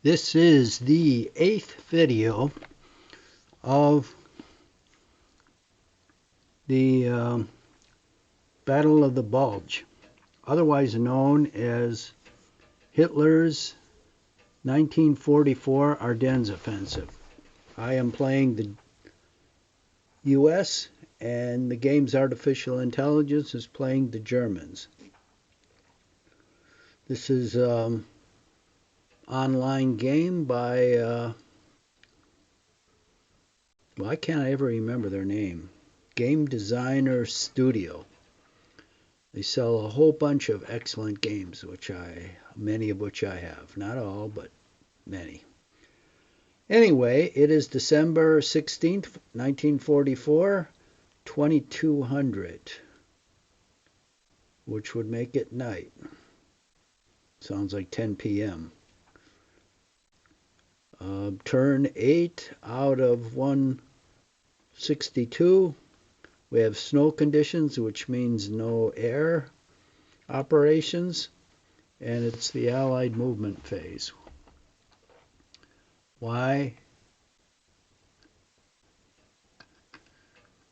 This is the 8th video of the Battle of the Bulge, otherwise known as Hitler's 1944 Ardennes Offensive. I am playing the US and the game's artificial intelligence is playing the Germans. This is online game by why can't I ever remember their name? Game Designer Studio. They sell a whole bunch of excellent games, many of which I have. Not all, but many. Anyway, it is December 16th, 1944, 2200, which would make it night. Sounds like 10 p.m. Turn 8 out of 162. We have snow conditions, which means no air operations, and it's the Allied movement phase. Why?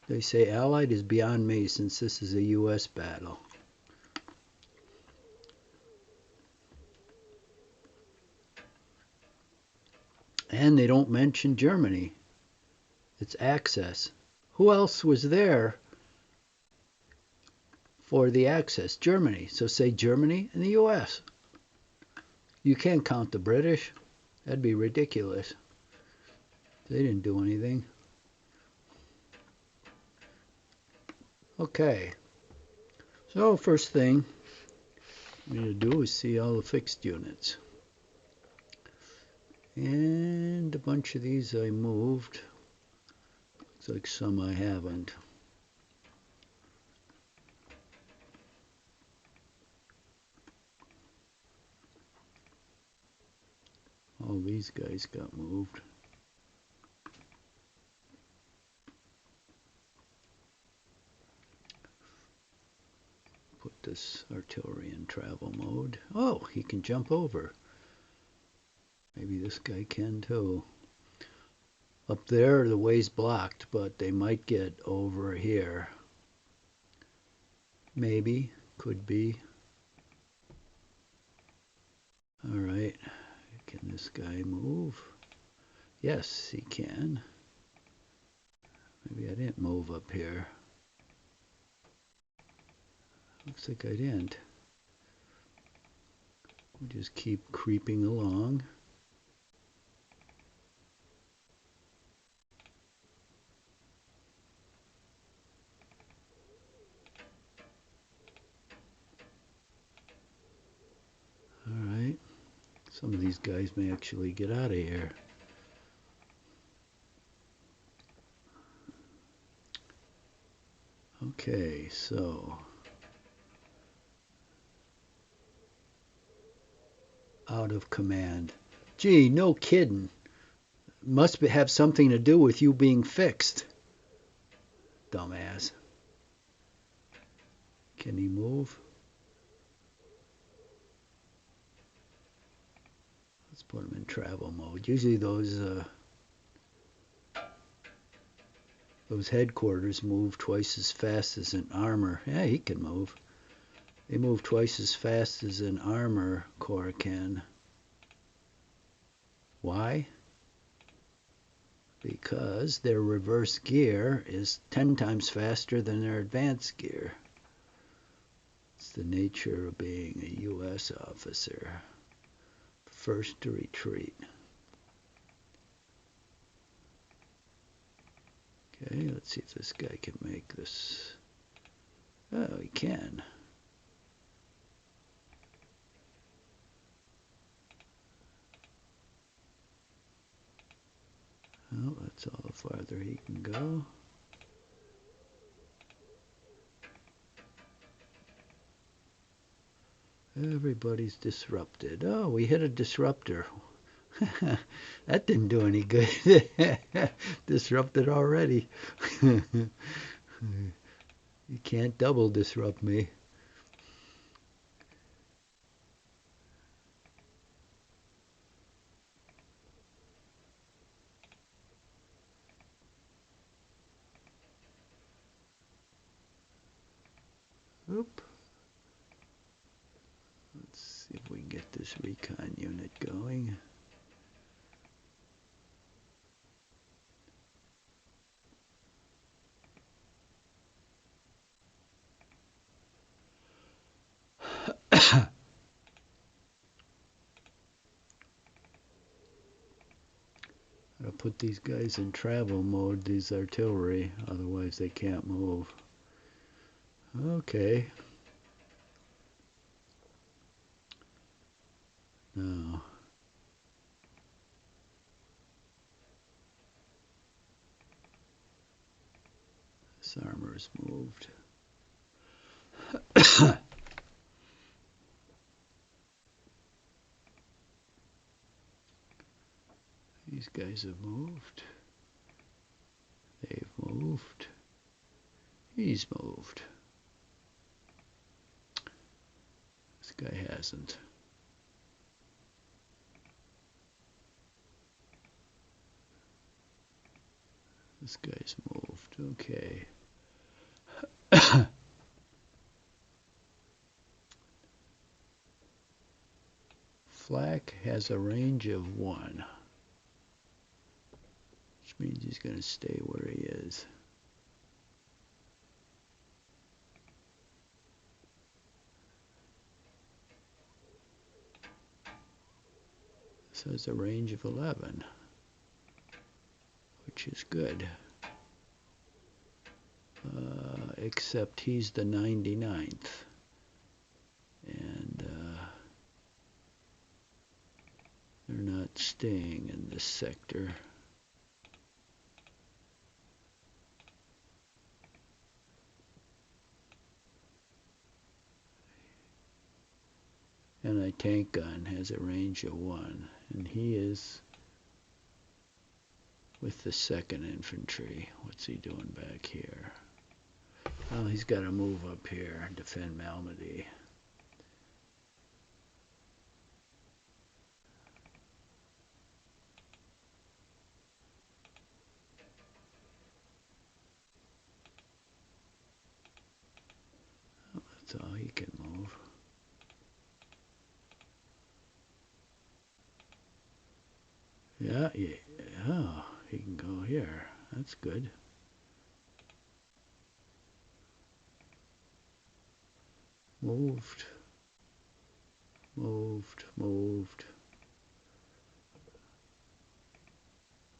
They say Allied is beyond me since this is a U.S. battle. And they don't mention Germany. It's Axis. Who else was there for the Axis? Germany. So say Germany and the U.S. You can't count the British. That'd be ridiculous. They didn't do anything. Okay. So first thing we need to do is see all the fixed units. And a bunch of these I moved. Looks like some I haven't. All these guys got moved. Put this artillery in travel mode. Oh, he can jump over. Maybe this guy can too. Up there, the way's blocked, but they might get over here. Maybe, could be. All right, can this guy move? Yes, he can. Maybe I didn't move up here. Looks like I didn't. We'll just keep creeping along. Alright, some of these guys may actually get out of here. Okay, so out of command. Gee, no kidding. Must have something to do with you being fixed. Dumbass. Can he move? Let's put him in travel mode. Usually those headquarters move twice as fast as an armor. Yeah, he can move. They move twice as fast as an armor corps can. Why? Because their reverse gear is 10 times faster than their advanced gear. It's the nature of being a U.S. officer. First to retreat. Okay, let's see if this guy can make this. Oh, he can. Well, that's all the farther he can go. Everybody's disrupted. Oh, we hit a disruptor. That didn't do any good. Disrupted already. You can't double disrupt me. Oop. Let's see if we can get this recon unit going. I'll put these guys in travel mode, these artillery, otherwise they can't move. Okay. Now, this armor's moved. These guys have moved. They've moved. He's moved. This guy hasn't. This guy's moved. Okay. Flak has a range of 1, which means he's going to stay where he is. This has a range of 11, which is good. Except he's the 99th. And they're not staying in this sector. Anti-tank gun has a range of 1, and he is with the 2nd Infantry. What's he doing back here? Well, he's got to move up here and defend Malmedy. That's all he can move. Yeah, oh, he can go here. That's good. Moved. Moved. Moved.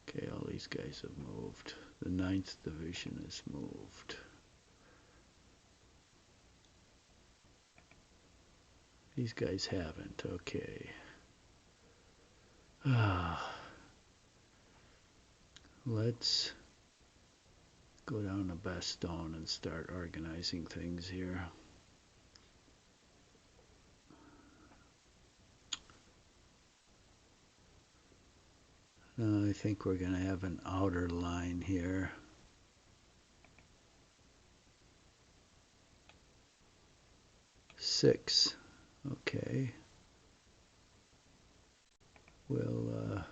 Okay, all these guys have moved. The 9th Division is moved. These guys haven't. Okay. Let's go down to Bastogne and start organizing things here. I think we're going to have an outer line here. Six. Okay. We'll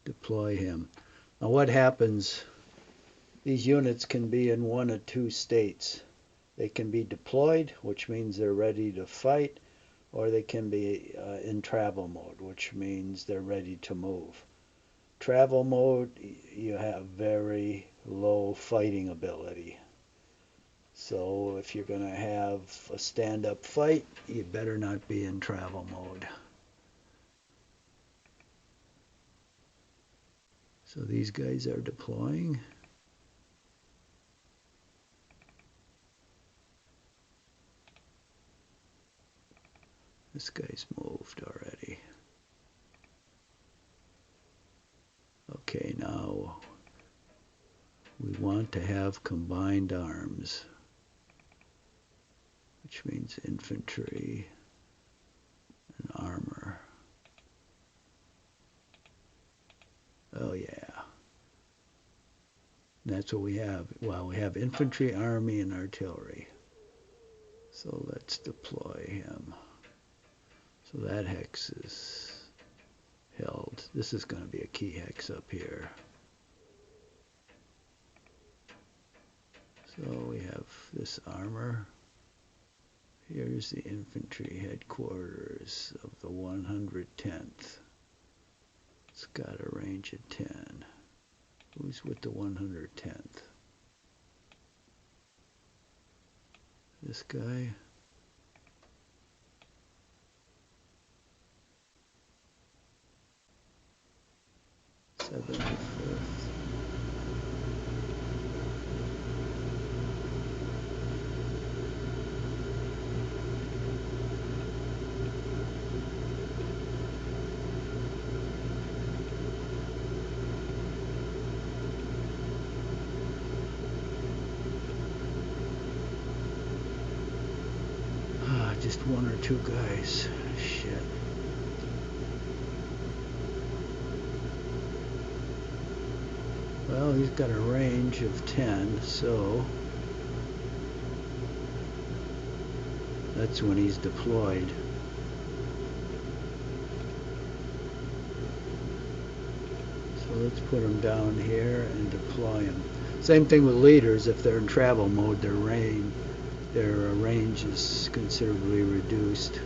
deploy him. Now what happens, these units can be in one of two states. They can be deployed, which means they're ready to fight, or they can be in travel mode, which means they're ready to move. Travel mode, you have very low fighting ability. So if you're going to have a stand-up fight, you better not be in travel mode. So these guys are deploying. This guy's moved already. Okay, now we want to have combined arms, which means infantry and armor. Oh yeah. That's what we have. Well, we have infantry, army, and artillery. So let's deploy him. So that hex is held. This is going to be a key hex up here. So we have this armor. Here's the infantry headquarters of the 110th. It's got a range of 10. Who's with the 110th? This guy. Seventh. Just one or two guys. Shit. Well, he's got a range of 10, so that's when he's deployed. So let's put him down here and deploy him. Same thing with leaders. If they're in travel mode, their range is considerably reduced.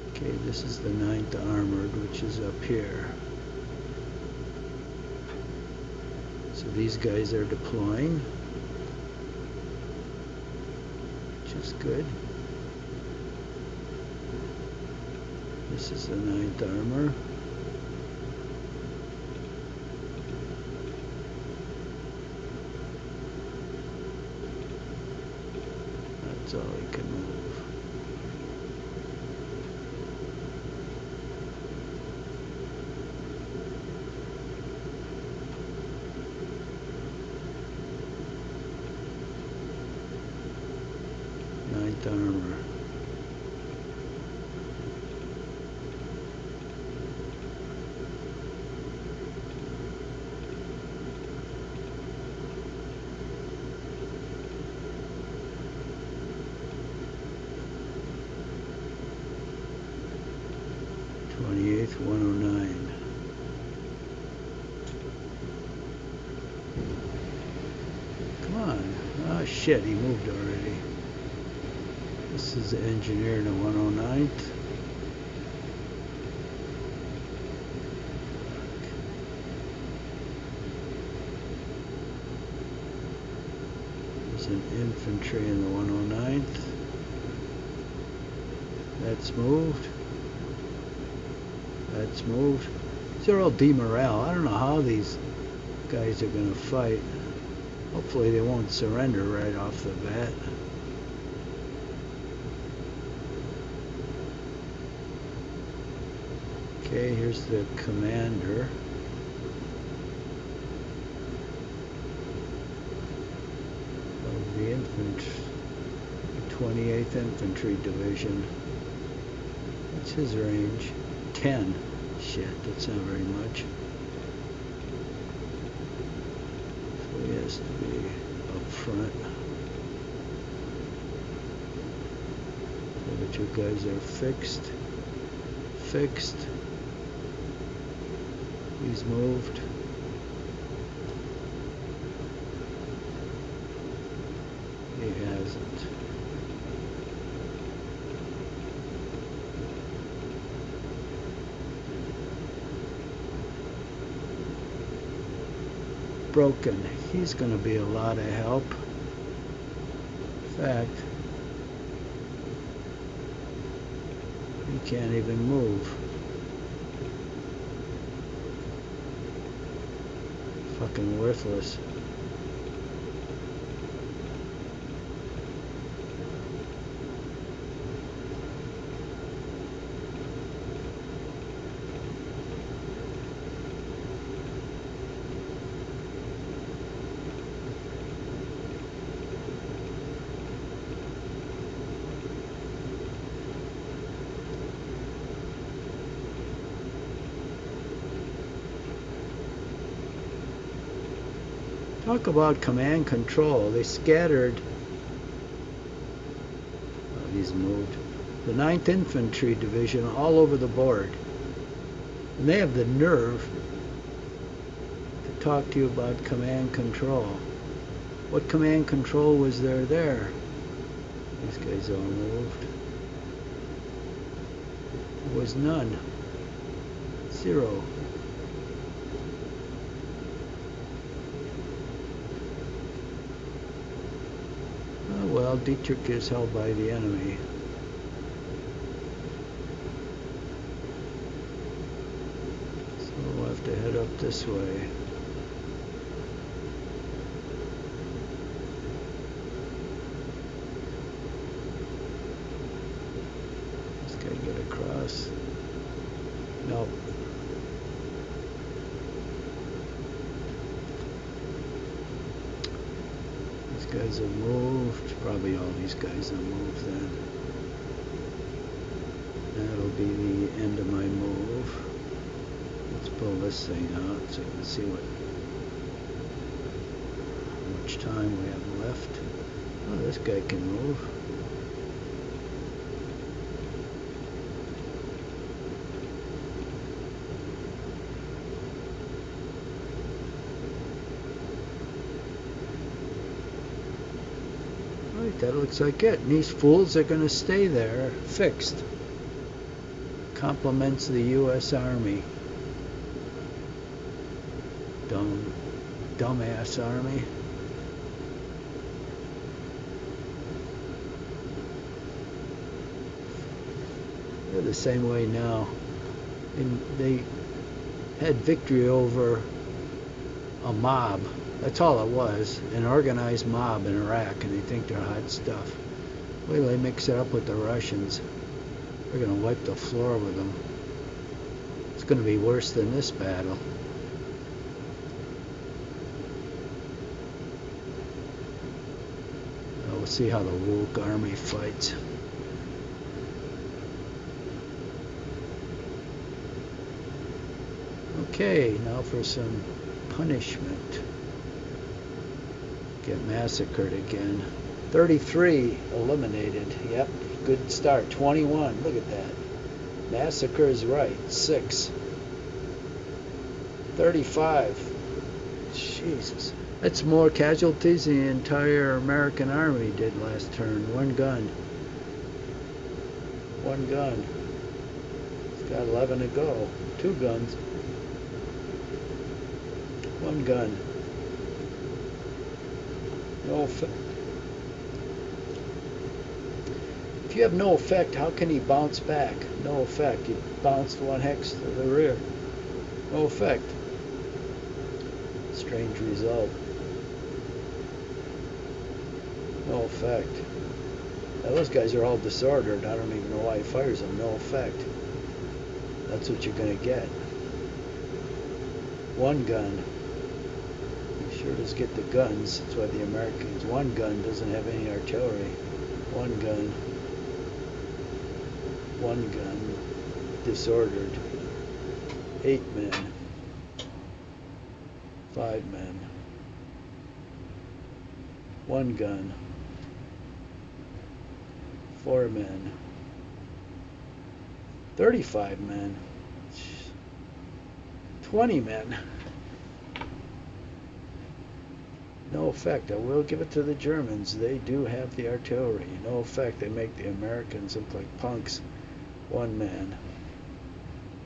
Okay, this is the 9th Armored, which is up here. So these guys are deploying, which is good. This is the 9th Armor. That's all he can move. Armor. th 109. Come on. Oh shit, he moved already. This is the engineer in the 109th. There's an infantry in the 109th. That's moved. That's moved. They're all demorale. I don't know how these guys are going to fight. Hopefully they won't surrender right off the bat. Okay, here's the commander. Of the infantry, 28th Infantry Division. What's his range? 10. Shit, that's not very much. So he has to be up front. The other two guys are fixed. Fixed. He's moved. He hasn't. Broken. He's going to be a lot of help. In fact, he can't even move. Fucking worthless. Talk about command control. They scattered. Oh, he's moved. The 9th Infantry Division all over the board. And they have the nerve to talk to you about command control. What command control was there there? These guys all moved. There was none. Zero. Oh well, Dietrich is held by the enemy. So we'll have to head up this way. This guy get across. Nope. These guys have moved. Probably all these guys have moved then. That'll be the end of my move. Let's pull this thing out so you can see how much time we have left. Oh, this guy can move. Right, that looks like it. And these fools are going to stay there, fixed. Compliments the U.S. Army. Dumbass Army. They're the same way now. And they had victory over a mob. That's all it was, an organized mob in Iraq, and they think they're hot stuff. Wait till they mix it up with the Russians. We're going to wipe the floor with them. It's going to be worse than this battle. We'll see how the woke army fights. Okay, now for some punishment. Get massacred again. 33 eliminated. Yep, good start. 21, look at that. Massacre is right. 6. 35. Jesus. That's more casualties than the entire American Army did last turn. One gun. One gun. It's got 11 to go. 2 guns. One gun. No effect. If you have no effect, how can he bounce back? No effect. He bounced 1 hex to the rear. No effect. Strange result. No effect. Now those guys are all disordered. I don't even know why he fires them. No effect. That's what you're going to get. One gun. He sure does get the guns. That's why the Americans. One gun doesn't have any artillery. One gun. One gun. Disordered. 8 men. 5 men. One gun. 4 men. 35 men. 20 men. No effect. I will give it to the Germans. They do have the artillery. No effect. They make the Americans look like punks. 1 man.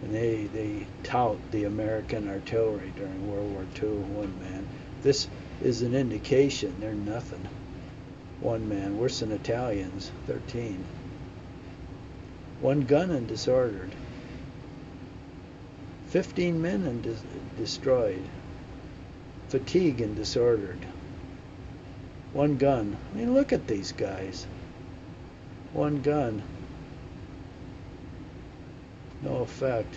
And they tout the American artillery during World War II. 1 man. This is an indication. They're nothing. 1 man. Worse than Italians. 13. 1 gun and disordered. 15 men and destroyed. Fatigue and disordered. 1 gun. I mean, look at these guys. 1 gun. No effect.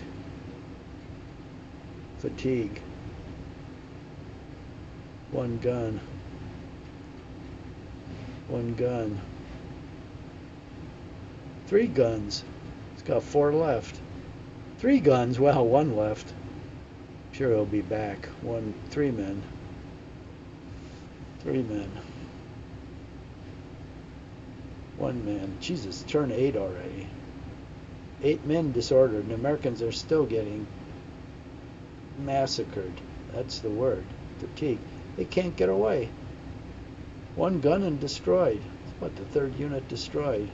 Fatigue. 1 gun. 1 gun. 3 guns. It's got 4 left. 3 guns. Well, 1 left. Sure, he'll be back. 3 men. 3 men. 1 man. Jesus, turn 8 already. 8 men disordered, and Americans are still getting massacred. That's the word. Fatigue. They can't get away. One gun and destroyed. What, the third unit destroyed?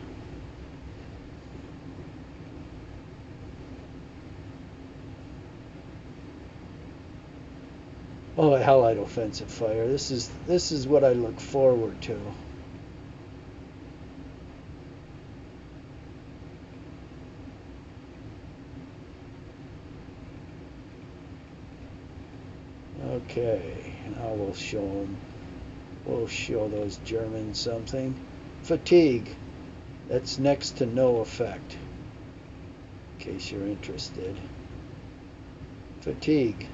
Oh, Allied offensive fire. This is what I look forward to. Okay, now we'll show them. We'll show those Germans something. Fatigue. That's next to no effect. In case you're interested. Fatigue.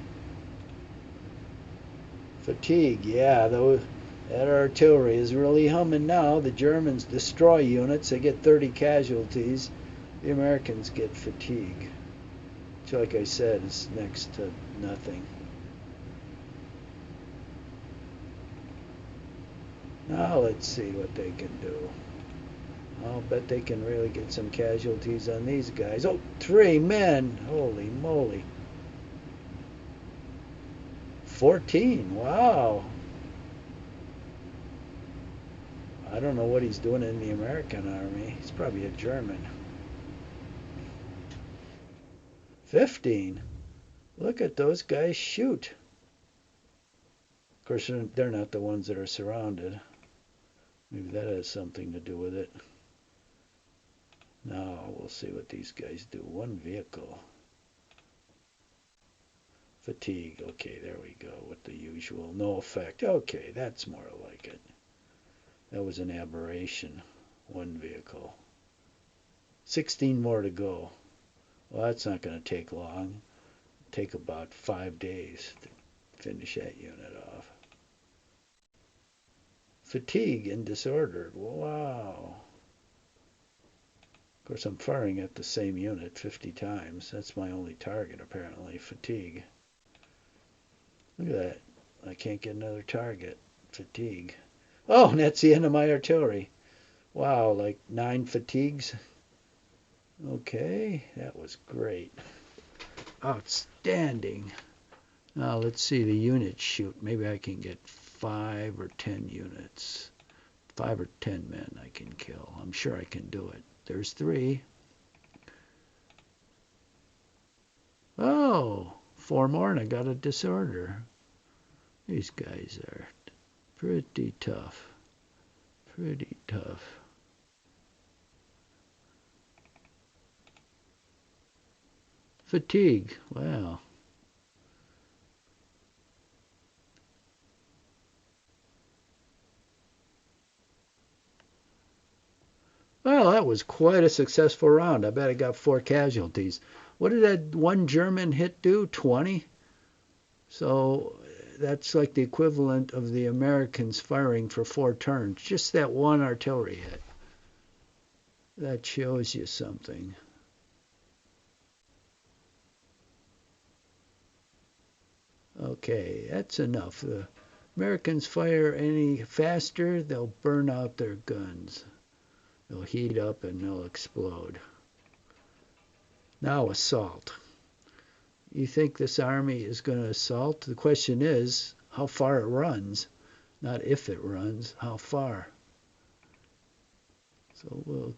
Fatigue, yeah, that artillery is really humming now. The Germans destroy units, they get 30 casualties. The Americans get fatigue, which, like I said, is next to nothing. Now let's see what they can do. I'll bet they can really get some casualties on these guys. Oh, 3 men! Holy moly. 14, wow. I don't know what he's doing in the American army. He's probably a German. 15. Look at those guys shoot. Of course, they're not the ones that are surrounded. Maybe that has something to do with it. Now we'll see what these guys do. One vehicle. Fatigue. Okay, there we go with the usual. No effect. Okay, that's more like it. That was an aberration. One vehicle. 16 more to go. Well, that's not going to take long. It'll take about 5 days to finish that unit off. Fatigue and disordered. Wow. Of course, I'm firing at the same unit 50 times. That's my only target, apparently. Fatigue. Look at that. I can't get another target. Fatigue. Oh, and that's the end of my artillery. Wow, like 9 fatigues. Okay, that was great. Outstanding. Now let's see the units shoot. Maybe I can get 5 or 10 units. 5 or 10 men I can kill. I'm sure I can do it. There's 3. Oh, 4 more and I got a disorder. These guys are pretty tough. Pretty tough. Fatigue. Wow. Well, that was quite a successful round. I bet I got 4 casualties. What did that one German hit do? 20? So that's like the equivalent of the Americans firing for 4 turns. Just that one artillery hit. That shows you something. Okay, that's enough. The Americans fire any faster, they'll burn out their guns. They'll heat up and they'll explode. Now assault. You think this army is going to assault? The question is how far it runs, not if it runs, how far. So we'll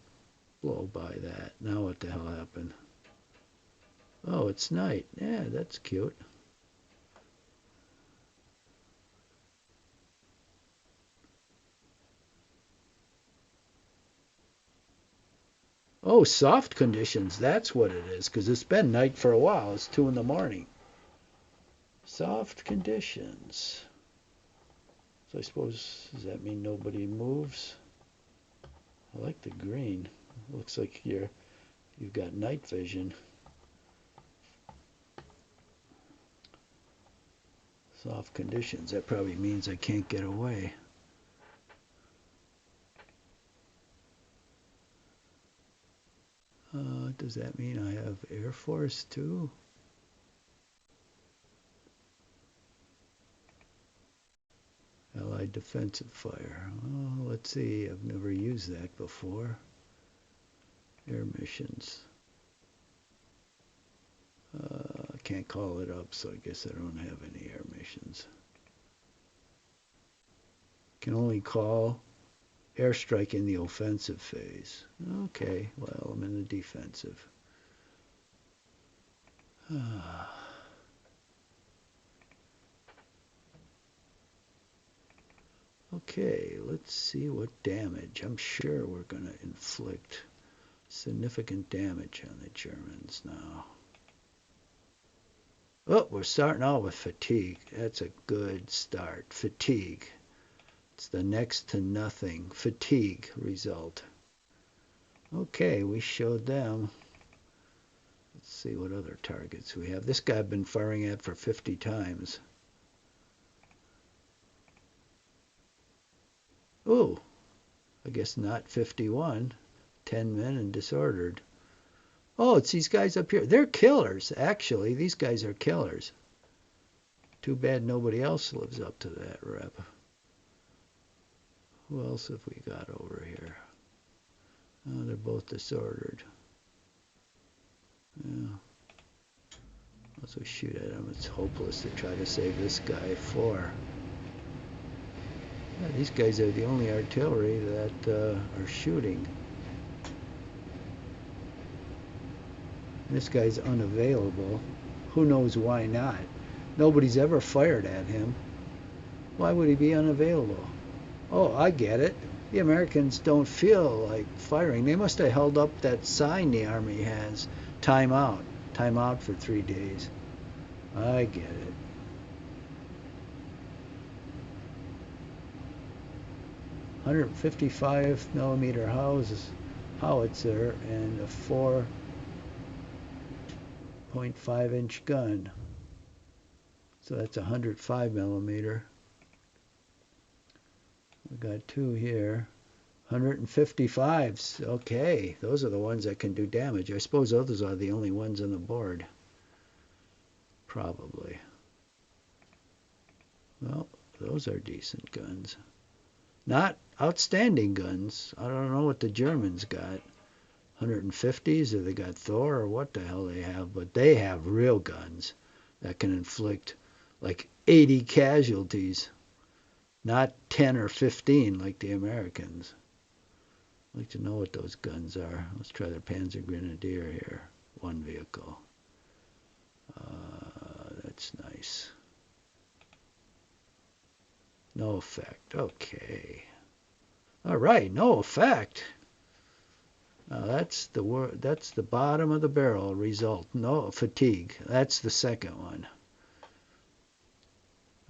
blow by that. Now what the hell happened? Oh, it's night. Yeah, that's cute. Oh, soft conditions. That's what it is, because it's been night for a while. It's 2 in the morning. Soft conditions. So I suppose, does that mean nobody moves? I like the green. Looks like you've got night vision. Soft conditions. That probably means I can't get away. Does that mean I have Air Force too? Allied defensive fire. Oh, let's see. I've never used that before. Air missions. can't call it up, so I guess I don't have any air missions. Can only call airstrike in the offensive phase. Okay, well, I'm in the defensive. Okay, let's see what damage. I'm sure we're going to inflict significant damage on the Germans now. Oh, we're starting out with fatigue. That's a good start. Fatigue. It's the next to nothing fatigue result. Okay, we showed them. Let's see what other targets we have. This guy I've been firing at for 50 times. Oh, I guess not 51. 10 men and disordered. Oh, it's these guys up here. They're killers, actually. These guys are killers. Too bad nobody else lives up to that rep. Who else have we got over here? Oh, they're both disordered. Yeah. Also shoot at them. It's hopeless to try to save this guy. 4. Yeah, these guys are the only artillery that are shooting. This guy's unavailable. Who knows why not? Nobody's ever fired at him. Why would he be unavailable? Oh, I get it. The Americans don't feel like firing. They must have held up that sign the Army has. Time out. Time out for 3 days. I get it. .155 millimeter howitzer and a 4.5 inch gun. So that's 105 millimeter. We got 2 here. 155s. Okay, those are the ones that can do damage. I suppose those are the only ones on the board. Probably. Well, those are decent guns. Not outstanding guns. I don't know what the Germans got. 150s, or they got Thor, or what the hell they have. But they have real guns that can inflict like 80 casualties. Not 10 or 15 like the Americans. I'd like to know what those guns are. Let's try the Panzer Grenadier here. 1 vehicle. That's nice. No effect. Okay. All right, no effect. Now that's the bottom of the barrel result. No fatigue. That's the second one.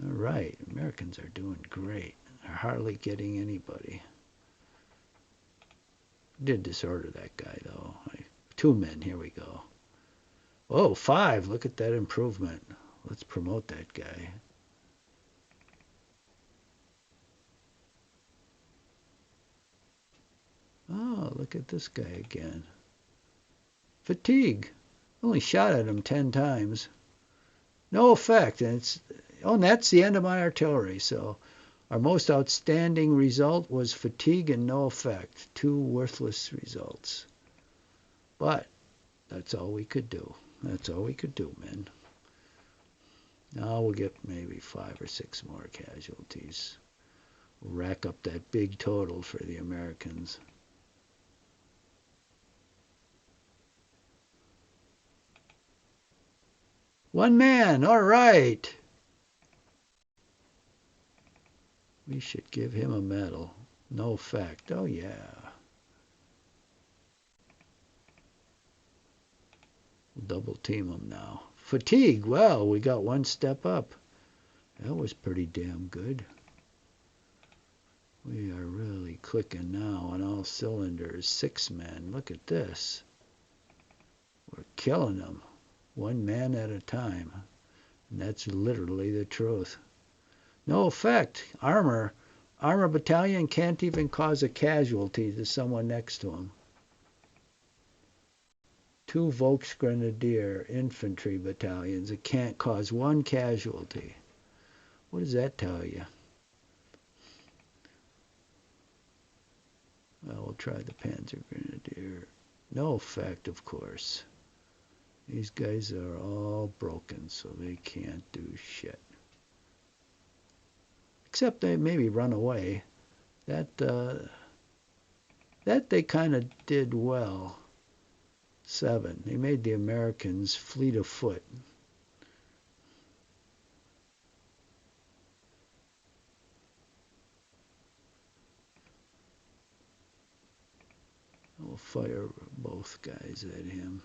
All right, Americans are doing great. They're hardly getting anybody. Did disorder that guy though. 2 men. Here we go. Oh, 5. Look at that improvement. Let's promote that guy. Oh, look at this guy again. Fatigue. Only shot at him 10 times. No effect. And that's the end of my artillery. So our most outstanding result was fatigue and no effect. 2 worthless results. But that's all we could do. That's all we could do, men. Now we'll get maybe 5 or 6 more casualties. We'll rack up that big total for the Americans. One man, all right. We should give him a medal. No effect. Oh, yeah. We'll double team him now. Fatigue. Well, we got 1 step up. That was pretty damn good. We are really clicking now on all cylinders. 6 men. Look at this. We're killing them. 1 man at a time. And that's literally the truth. No effect. Armor battalion can't even cause a casualty to someone next to him. 2 Volksgrenadier infantry battalions. It can't cause 1 casualty. What does that tell you? Well, we'll try the Panzer Grenadier. No effect, of course. These guys are all broken, so they can't do shit. Except they maybe run away. That they kind of did well. 7. They made the Americans fleet of foot. We'll fire both guys at him.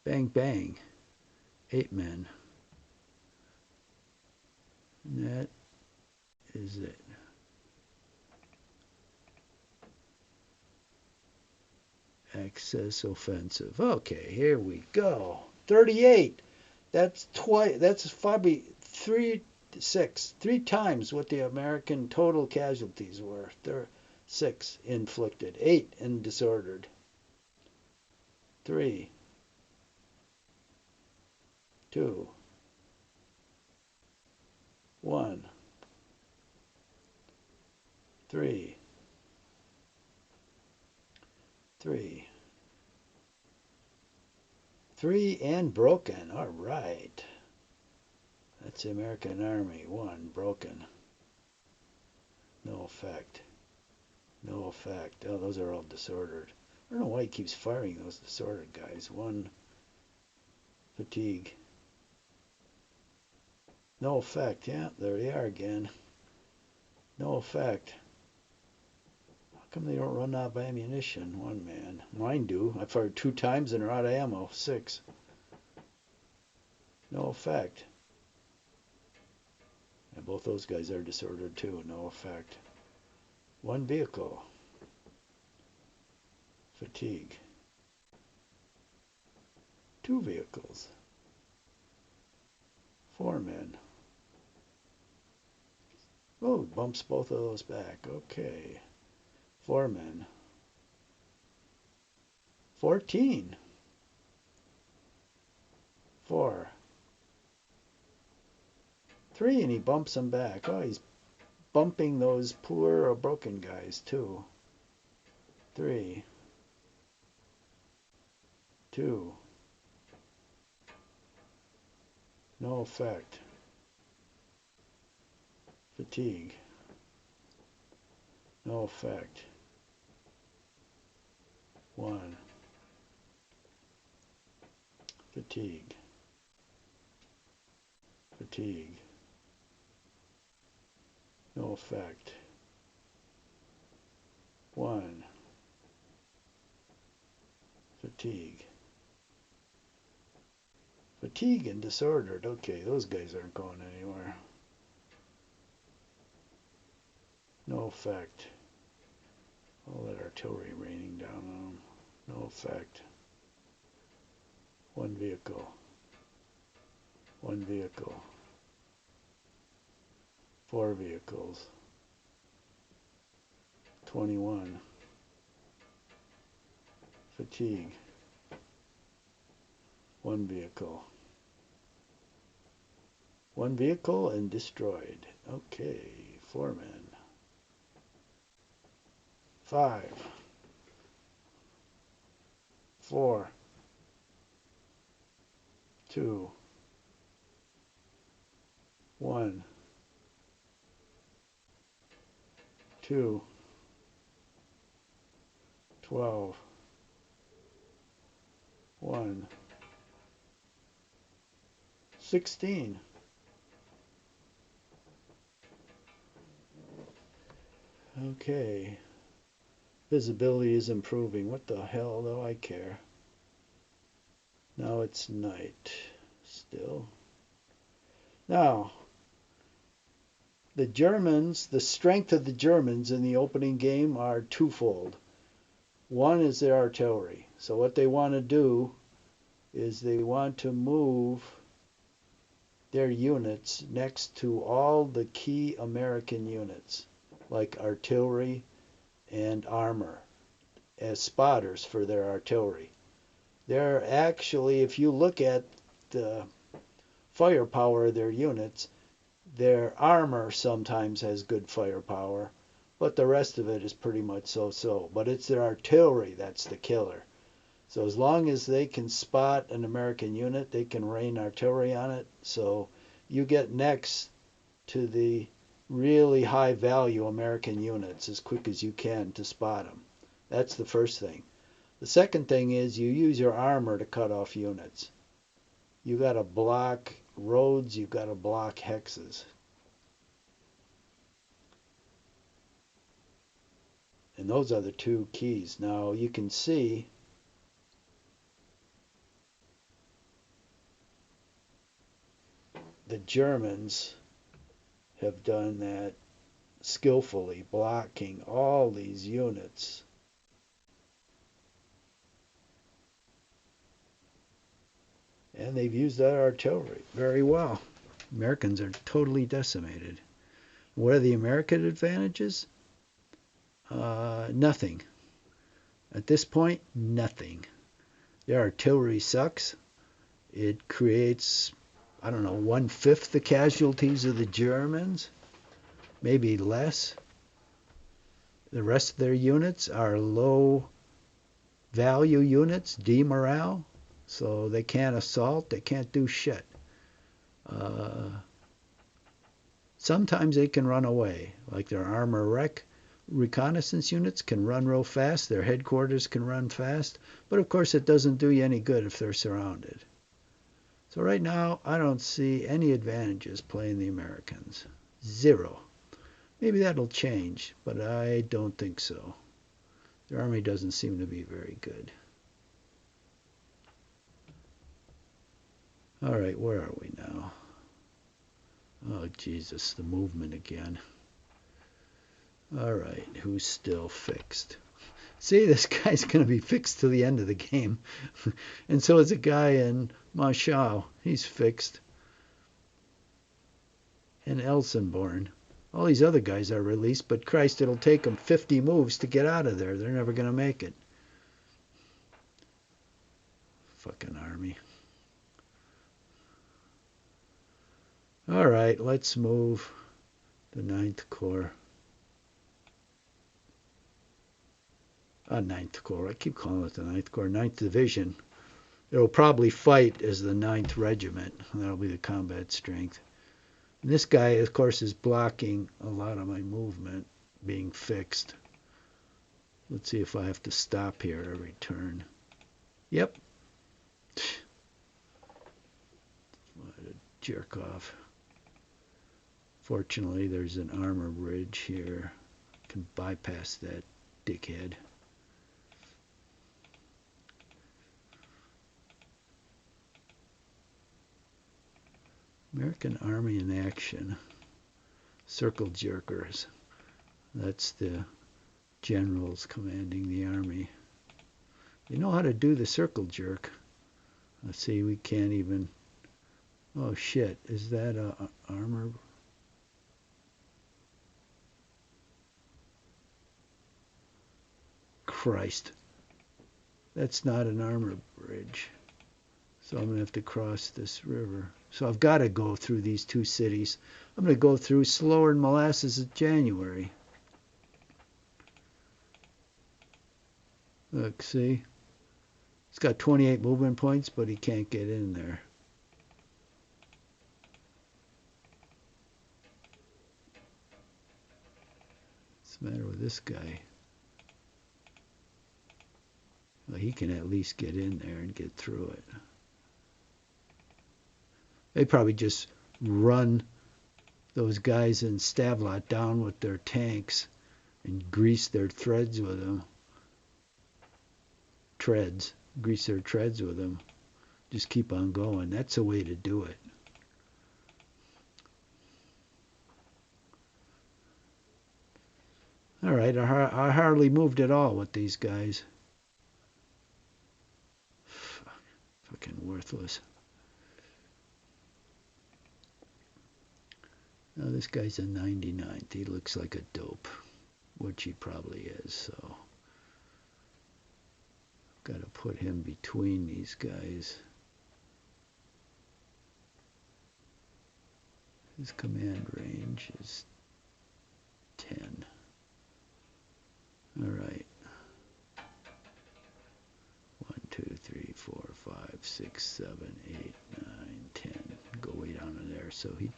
Bang, bang. 8 men. And that is it. Access offensive. Okay, here we go. 38. That's twice. That's probably 3 times what the American total casualties were. There, 6 inflicted, 8 in disordered. 3, 2, 1, 3, 3, 3 and broken. All right. That's the American Army. 1 broken. No effect. No effect. Oh, those are all disordered. I don't know why he keeps firing those disordered guys. 1 fatigue. No effect. Yeah, there they are again. No effect. How come they don't run out of ammunition? 1 man. Mine do. I fired 2 times and they're out of ammo. 6. No effect. And both those guys are disordered too. No effect. 1 vehicle. Fatigue. 2 vehicles. 4 men. Oh, bumps both of those back. Okay. 4 men. 14. 4. 3, and he bumps them back. Oh, he's bumping those poor or broken guys too. 3. 2. No effect. Fatigue. No effect. 1. Fatigue. Fatigue. No effect. 1. Fatigue. Fatigue and disordered. Okay, those guys aren't going anywhere. No effect. All that artillery raining down on them. No effect. 1 vehicle. 1 vehicle. 4 vehicles. 21. Fatigue. 1 vehicle. 1 vehicle and destroyed. Okay, 4 men. 5. 4. 2. 1. 2. 12. 1. 16. Okay. Visibility is improving. What the hell do I care? Now it's night. Still. Now, the Germans, the strength of the Germans in the opening game are twofold. One is their artillery. So what they want to do is they want to move their units next to all the key American units, like artillery and armor, as spotters for their artillery. They're actually, if you look at the firepower of their units, their armor sometimes has good firepower, but the rest of it is pretty much so-so. But it's their artillery that's the killer. So as long as they can spot an American unit, they can rain artillery on it. So you get next to the really high value American units as quick as you can to spot them. That's the first thing. The second thing is you use your armor to cut off units. You got to block roads, you've got to block hexes. And those are the two keys. Now you can see the Germans have done that skillfully, blocking all these units. And they've used that artillery very well. Americans are totally decimated. What are the American advantages? Nothing. At this point, nothing. Their artillery sucks. It creates, I don't know, 1/5 the casualties of the Germans, maybe less. The rest of their units are low value units, demorale, so they can't assault, they can't do shit. Sometimes they can run away, like their armor reconnaissance units can run real fast, their headquarters can run fast, but of course it doesn't do you any good if they're surrounded. So right now, I don't see any advantages playing the Americans. Zero. Maybe that'll change, but I don't think so. Their army doesn't seem to be very good. All right, where are we now? Oh, Jesus, the movement again. All right, who's still fixed? See, this guy's going to be fixed to the end of the game. And so is a guy in Marshall. He's fixed. And Elsenborn. All these other guys are released, but Christ, it'll take them 50 moves to get out of there. They're never going to make it. Fucking army. All right, let's move the 9th Corps. 9th Corps. I keep calling it the 9th Corps. 9th Division. It'll probably fight as the 9th Regiment. That'll be the combat strength. And this guy, of course, is blocking a lot of my movement being fixed. Let's see if I have to stop here every turn. Yep. What a jerk off. Fortunately, there's an armor bridge here. I can bypass that dickhead. American Army in action. Circle jerkers. That's the generals commanding the army. They know how to do the circle jerk. Let's see, we can't even... Oh shit, is that a armor? Christ. That's not an armor bridge. So I'm going to have to cross this river. So I've got to go through these two cities. I'm going to go through slower than molasses in January. Look, see? He's got 28 movement points, but he can't get in there. What's the matter with this guy? Well, he can at least get in there and get through it. They probably just run those guys in Stavelot down with their tanks and grease their threads with them. Grease their treads with them. Just keep on going. That's the way to do it. All right, I hardly moved at all with these guys. Fucking worthless. Now this guy's a 99th. He looks like a dope, which he probably is, so got to put him between these guys. His command range is 10. All right. 1, 2, 4, 5, 6, 7, 8, 9, 10. Go way down in there. So he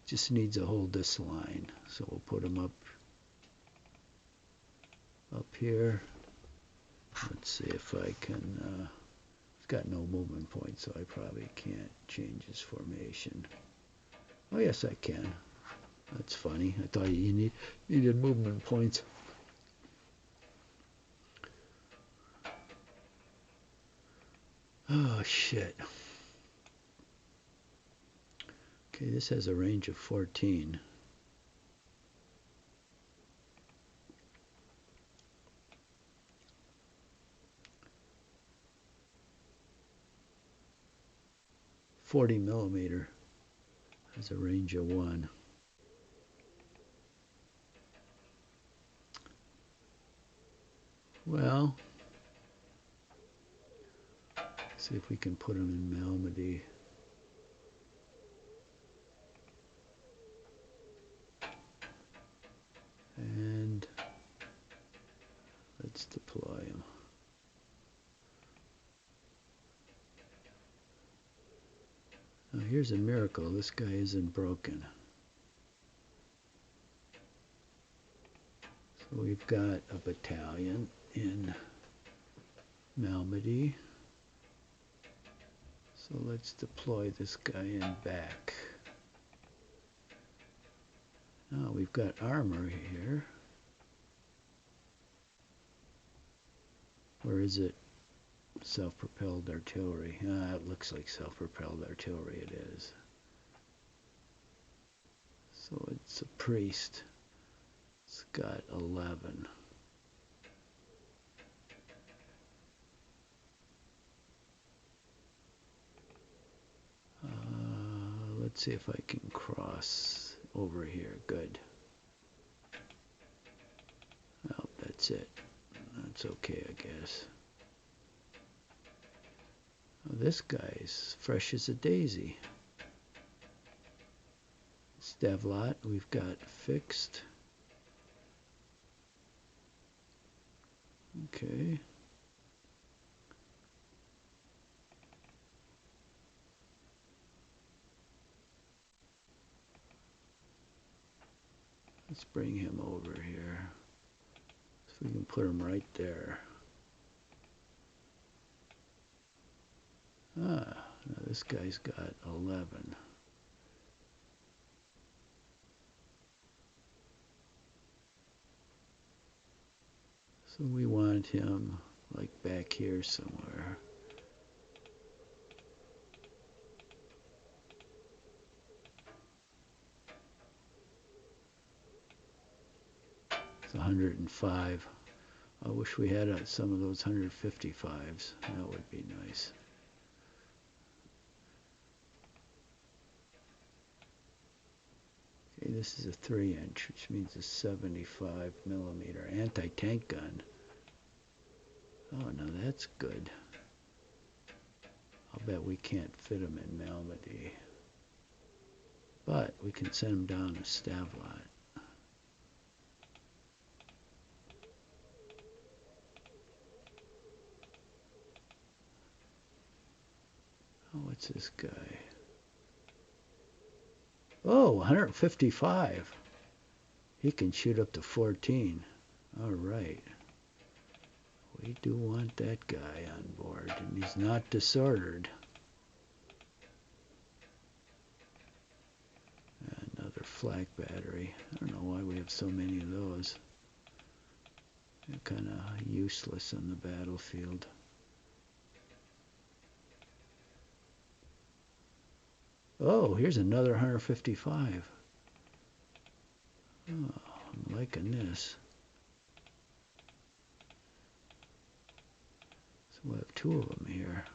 just needs to hold this line. So we'll put him up here. Let's see if I can. He's got no movement point, so I probably can't change his formation. Oh yes, I can. That's funny. I thought you needed movement points. Oh shit. Okay, this has a range of 14. .40 millimeter has a range of 1. Well, see if we can put him in Malmedy. And let's deploy him. Now here's a miracle. This guy isn't broken. So we've got a battalion in Malmedy. So let's deploy this guy in back. Now we've got armor here. Or is it self-propelled artillery? It looks like self-propelled artillery it is. So it's a priest. It's got 11. Let's see if I can cross over here. Good. Oh, that's it. That's okay, I guess. Oh, this guy's fresh as a daisy. Stavlot, we've got fixed. Okay. Let's bring him over here. So we can put him right there. Now this guy's got 11. So we want him like back here somewhere. It's 105. I wish we had some of those 155s. That would be nice. Okay, this is a 3-inch, which means a 75 millimeter anti-tank gun. Oh, now that's good. I'll bet we can't fit him in Malmedy. But we can send him down to Stavlot. Oh, what's this guy? Oh, 155. He can shoot up to 14. All right. We do want that guy on board, and he's not disordered. Another flak battery. I don't know why we have so many of those. They're kind of useless on the battlefield. Oh, here's another 155. Oh, I'm liking this. So we'll have 2 of them here.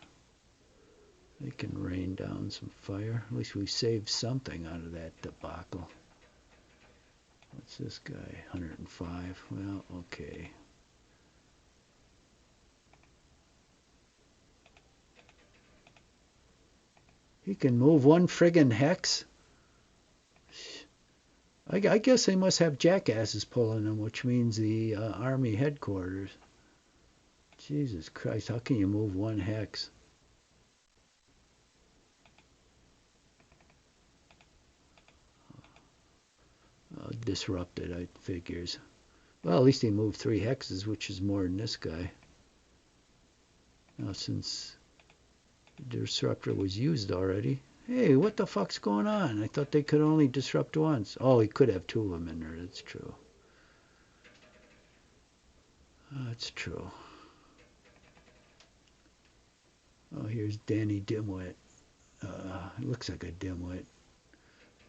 They can rain down some fire. At least we saved something out of that debacle. What's this guy? 105. Well, okay. He can move 1 friggin' hex? I guess they must have jackasses pulling them, which means the Army headquarters. Jesus Christ, how can you move 1 hex? disrupted, I figures. Well, at least he moved 3 hexes, which is more than this guy. Now, since the disruptor was used already. Hey, what the fuck's going on? I thought they could only disrupt once. Oh, he could have 2 of them in there. That's true. That's true. Oh, here's Danny Dimwit. It looks like a dimwit.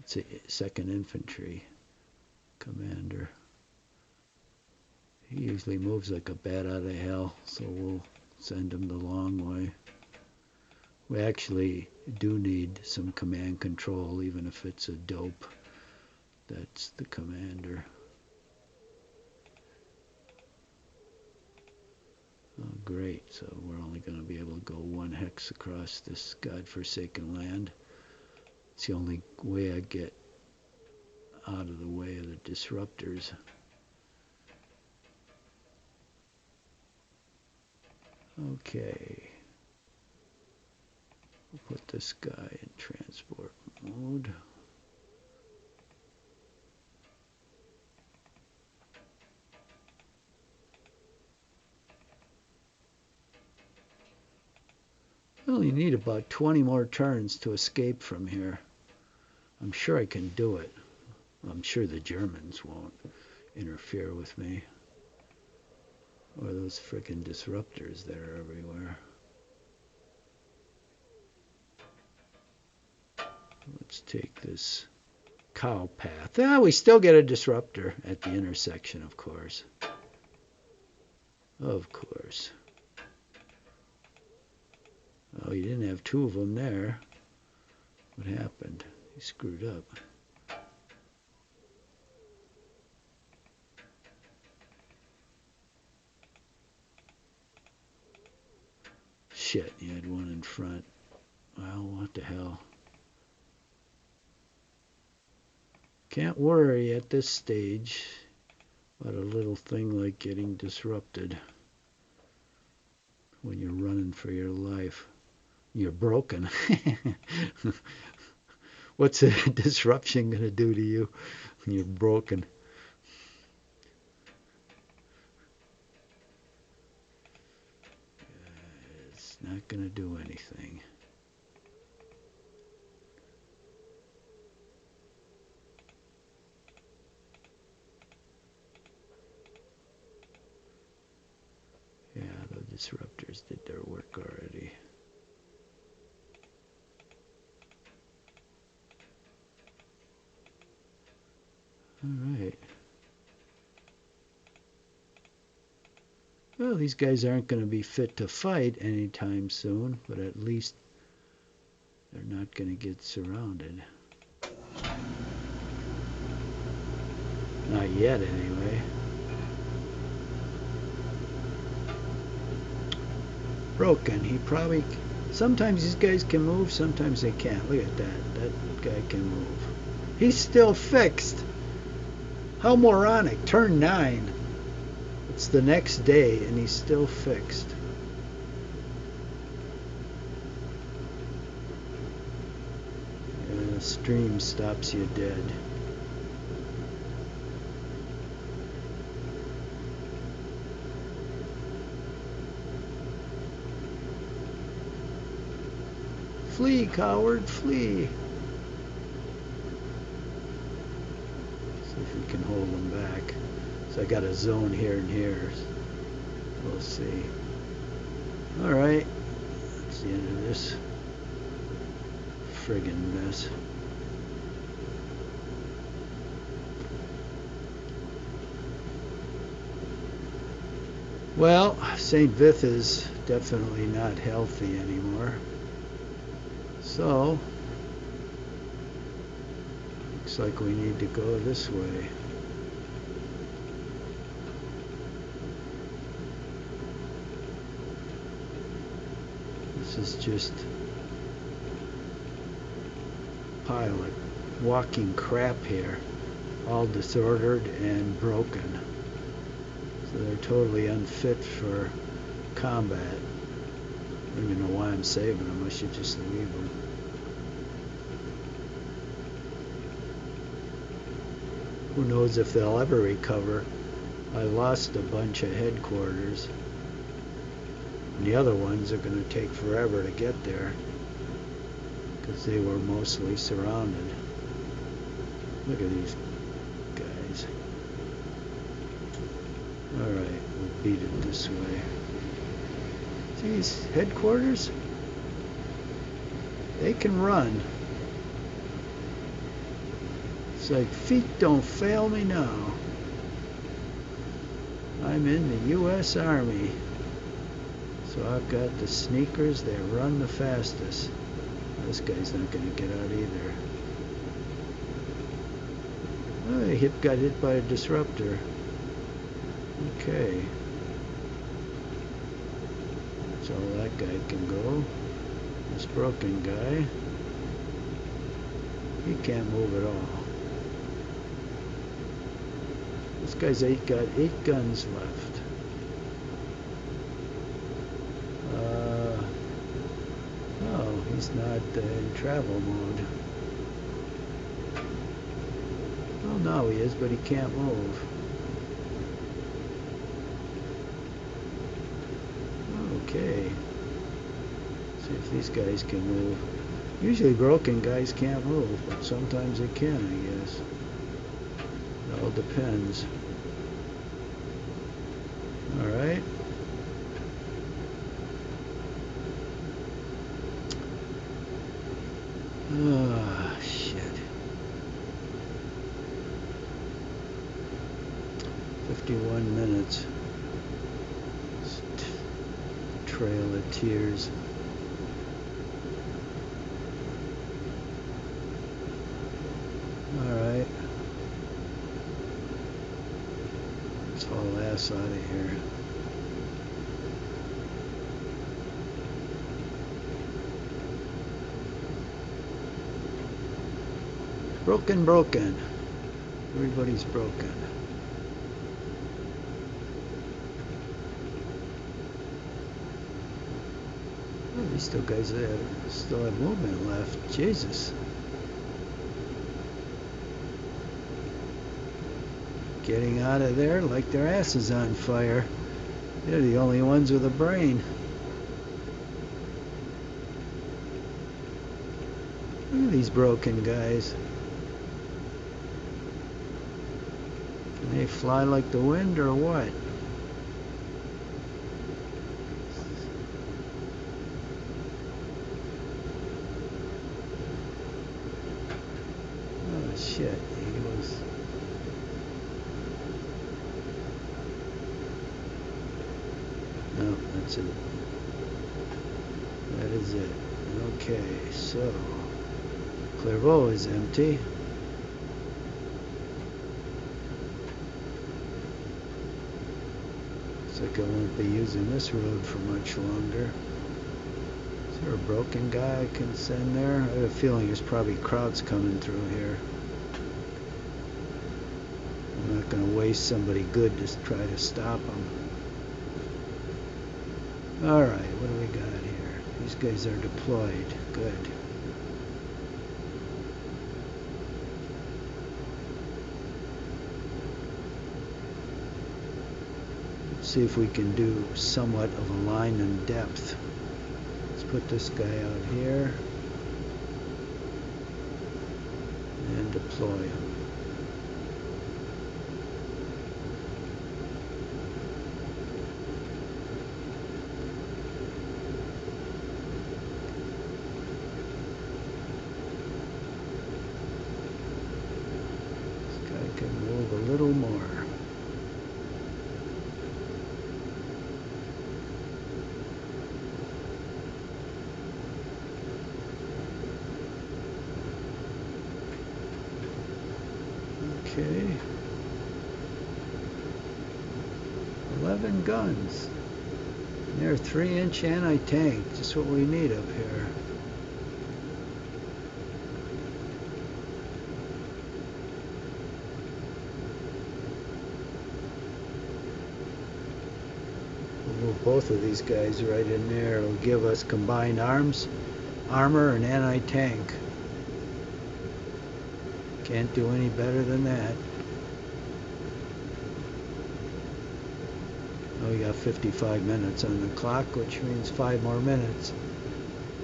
It's a 2nd Infantry commander. He usually moves like a bat out of hell, so we'll send him the long way. We actually do need some command control, even if it's a dope. That's the commander. Oh, great. So we're only going to be able to go 1 hex across this godforsaken land. It's the only way I get out of the way of the disruptors. Okay. We'll put this guy in transport mode. I only need about 20 more turns to escape from here. I'm sure I can do it. I'm sure the Germans won't interfere with me. Or those frickin' disruptors that are everywhere. Let's take this cow path. Ah, we still get a disruptor at the intersection, of course. Of course. Oh, you didn't have 2 of them there. What happened? He screwed up. Shit, you had 1 in front. Well, what the hell? Can't worry at this stage about a little thing like getting disrupted when you're running for your life. You're broken. What's a disruption going to do to you when you're broken? It's not going to do anything. Yeah, the disruptors did their work already. All right. Well, these guys aren't going to be fit to fight anytime soon, but at least they're not going to get surrounded. Not yet, anyway. Broken. He probably... Sometimes these guys can move, sometimes they can't. Look at that. That guy can move. He's still fixed. How moronic. Turn 9. It's the next day, and he's still fixed. Yeah, the stream stops you dead. Flee, coward, flee. See if we can hold them back. So I got a zone here and here. We'll see. Alright. That's the end of this friggin' mess. Well, St. Vith is definitely not healthy anymore. So, looks like we need to go this way. This is just a pile of walking crap here, all disordered and broken. So they're totally unfit for combat. I don't even know why I'm saving them. I should just leave them. Who knows if they'll ever recover. I lost a bunch of headquarters. And the other ones are going to take forever to get there, because they were mostly surrounded. Look at these guys. Alright, we'll beat it this way. See these headquarters? They can run. It's like, feet don't fail me now. I'm in the U.S. Army. So I've got the sneakers, they run the fastest. This guy's not going to get out either. Oh, he got hit by a disruptor. Okay. That's all that guy can go. This broken guy, he can't move at all. This guy's got 8 guns left. Oh, he's not in travel mode. Well, now he is, but he can't move. Okay. See if these guys can move. Usually broken guys can't move, but sometimes they can, I guess. It all depends. Alright. Ah, shit. 51 minutes. Trail of tears. Alright. Let's haul ass out of here. Broken. Everybody's broken. Oh, these two guys still have movement left. Jesus. Getting out of there like their ass is on fire. They're the only ones with a brain. Look at these broken guys. Can they fly like the wind or what? Oh shit, he was... No, that's it. That is it. Okay, so Clairvaux is empty. Looks like I won't be using this road for much longer. Is there a broken guy I can send there? I have a feeling there's probably crowds coming through here. I'm not going to waste somebody good to try to stop them. Alright, what do we got here? These guys are deployed. Good. Let's see if we can do somewhat of a line and depth. Let's put this guy out here and deploy him. Can move a little more. Okay. 11 guns. And they're 3-inch anti-tank, just what we need up here. Move both of these guys right in there. It'll give us combined armor and anti-tank. Can't do any better than that. Oh, we got 55 minutes on the clock, which means 5 more minutes.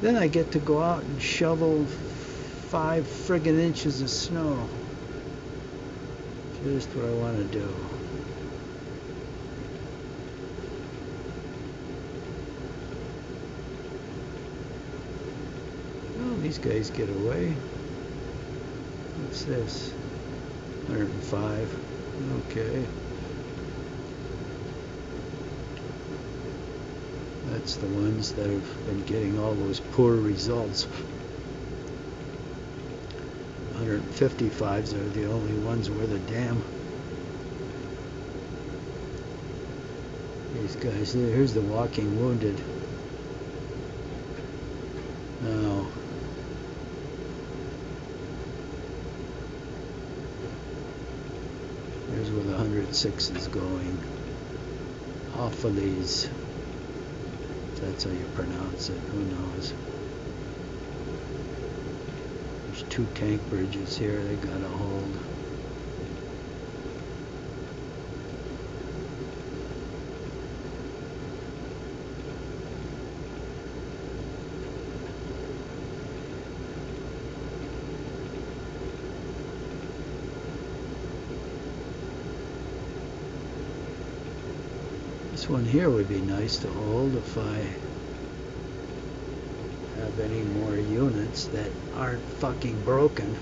Then I get to go out and shovel 5 friggin' inches of snow. Just what I want to do. Well, these guys get away. What's this? 105. Okay. That's the ones that have been getting all those poor results. 155s are the only ones worth a damn. These guys, here's the walking wounded. Now, here's where the 106 is going. Off of these. If that's how you pronounce it, who knows? There's 2 tank bridges here they gotta hold. This one here would be nice to hold if I have any more units that aren't fucking broken.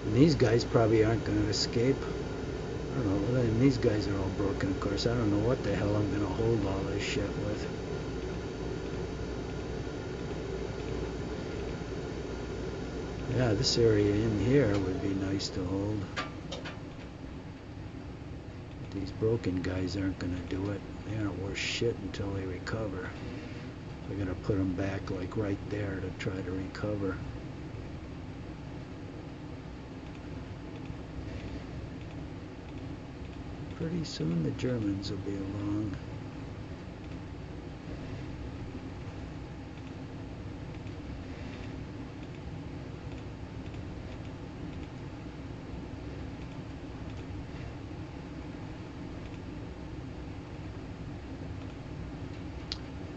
And these guys probably aren't going to escape. I don't know. And these guys are all broken, of course. I don't know what the hell I'm going to hold all this shit with. Yeah, this area in here would be nice to hold. These broken guys aren't going to do it. They aren't worth shit until they recover. I gotta put them back like right there to try to recover. Pretty soon the Germans will be along.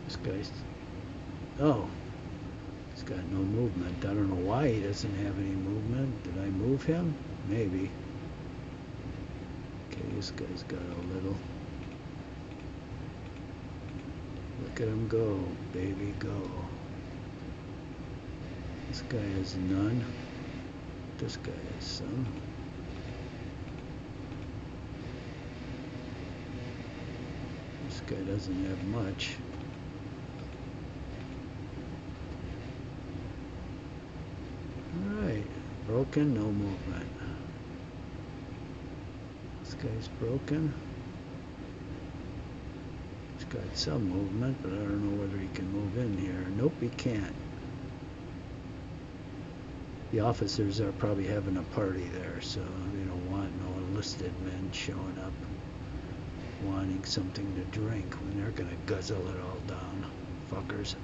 This guy's... Oh, he's got no movement. I don't know why he doesn't have any movement. Did I move him? Maybe. Okay, this guy's got a little. Look at him go, baby, go. This guy has none. This guy has some. This guy doesn't have much. Alright, broken, no movement. This guy's broken. He's got some movement, but I don't know whether he can move in here. Nope, he can't. The officers are probably having a party there, so they don't want no enlisted men showing up wanting something to drink when they're gonna guzzle it all down. Fuckers.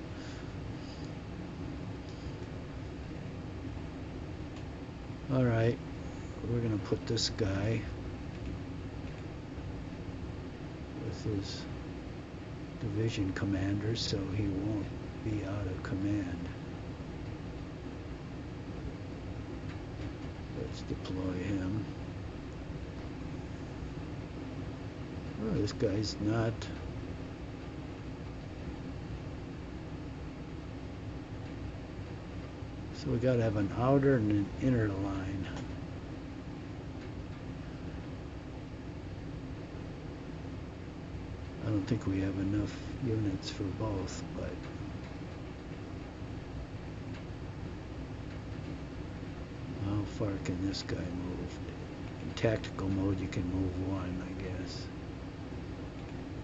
Alright, we're gonna put this guy with his division commander so he won't be out of command. Let's deploy him. Oh, this guy's not... So we gotta have an outer and an inner line. I don't think we have enough units for both, but how far can this guy move? In tactical mode you can move one, I guess.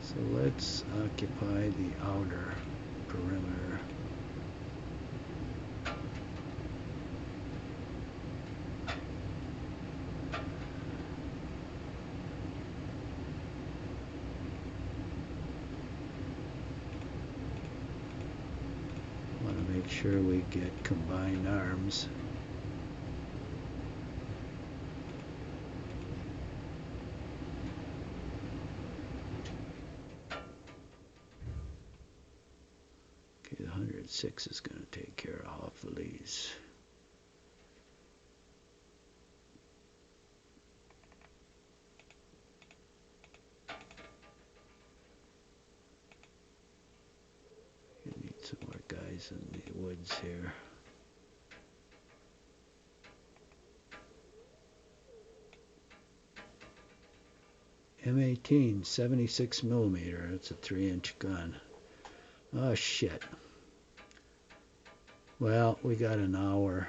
So let's occupy the outer perimeter. Make sure we get combined arms. 6 is going to take care of half of these. You need some more guys in the woods here. M18, 76 millimeter. That's a 3-inch gun. Oh shit. Well, we got an hour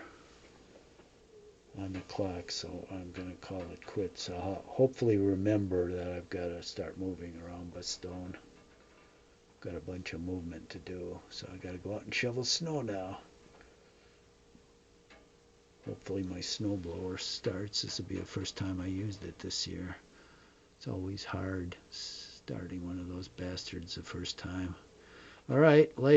on the clock, so I'm going to call it quits. I'll hopefully remember that I've got to start moving around Bastone. Got a bunch of movement to do, so I got to go out and shovel snow now. Hopefully my snowblower starts. This will be the first time I used it this year. It's always hard starting one of those bastards the first time. All right, later.